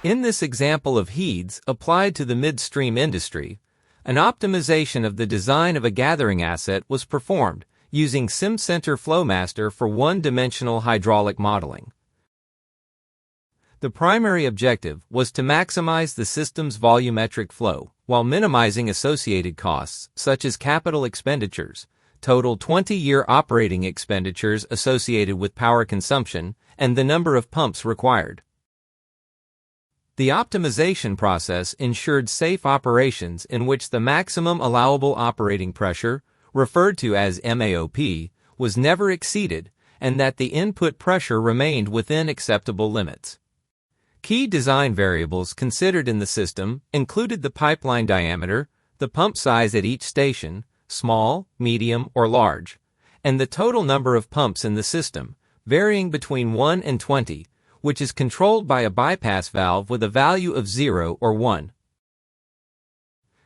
In this example of HEEDS applied to the midstream industry, an optimization of the design of a gathering asset was performed using Simcenter Flomaster for one-dimensional hydraulic modeling. The primary objective was to maximize the system's volumetric flow while minimizing associated costs such as capital expenditures, total 20-year operating expenditures associated with power consumption, and the number of pumps required. The optimization process ensured safe operations in which the maximum allowable operating pressure, referred to as MAOP, was never exceeded and that the input pressure remained within acceptable limits. Key design variables considered in the system included the pipeline diameter, the pump size at each station, small, medium, or large, and the total number of pumps in the system, varying between 1 and 20, which is controlled by a bypass valve with a value of 0 or 1.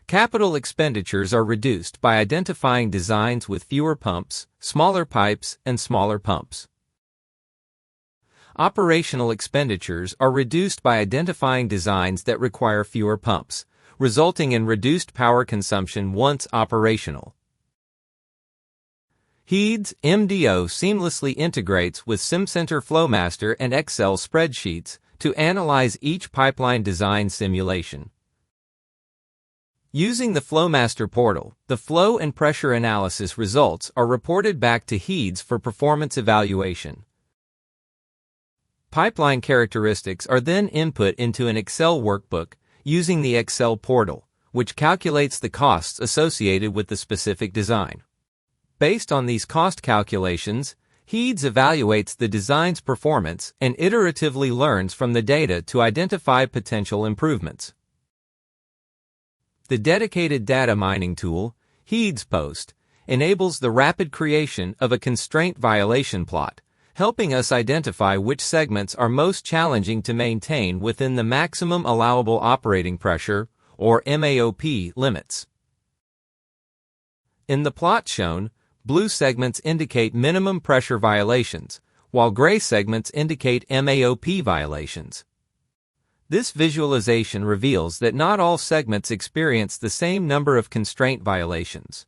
Capital expenditures are reduced by identifying designs with fewer pumps, smaller pipes, and smaller pumps. Operational expenditures are reduced by identifying designs that require fewer pumps, resulting in reduced power consumption once operational. HEEDS MDO seamlessly integrates with Simcenter Flomaster and Excel spreadsheets to analyze each pipeline design simulation. Using the Flomaster portal, the flow and pressure analysis results are reported back to HEEDS for performance evaluation. Pipeline characteristics are then input into an Excel workbook using the Excel portal, which calculates the costs associated with the specific design. Based on these cost calculations, HEEDS evaluates the design's performance and iteratively learns from the data to identify potential improvements. The dedicated data mining tool, HEEDS Post, enables the rapid creation of a constraint violation plot, helping us identify which segments are most challenging to maintain within the maximum allowable operating pressure, or MAOP, limits. In the plot shown, blue segments indicate minimum pressure violations, while gray segments indicate MAOP violations. This visualization reveals that not all segments experience the same number of constraint violations.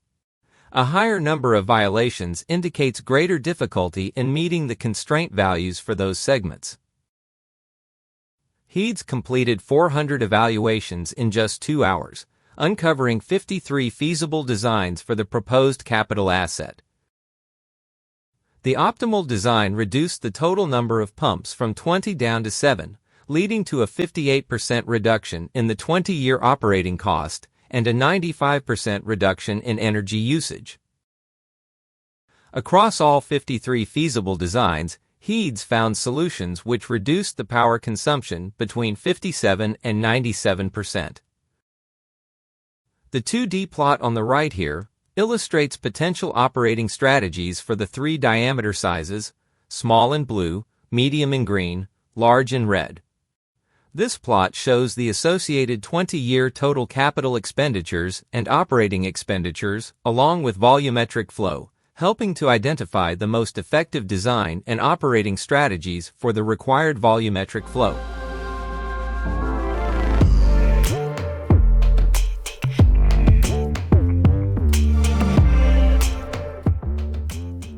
A higher number of violations indicates greater difficulty in meeting the constraint values for those segments. HEEDS completed 400 evaluations in just 2 hours, uncovering 53 feasible designs for the proposed capital asset. The optimal design reduced the total number of pumps from 20 down to 7, leading to a 58% reduction in the 20-year operating cost and a 95% reduction in energy usage. Across all 53 feasible designs, HEEDS found solutions which reduced the power consumption between 57 and 97%. The 2D plot on the right here illustrates potential operating strategies for the 3 diameter sizes: small in blue, medium in green, large in red. This plot shows the associated 20-year total capital expenditures and operating expenditures along with volumetric flow, helping to identify the most effective design and operating strategies for the required volumetric flow.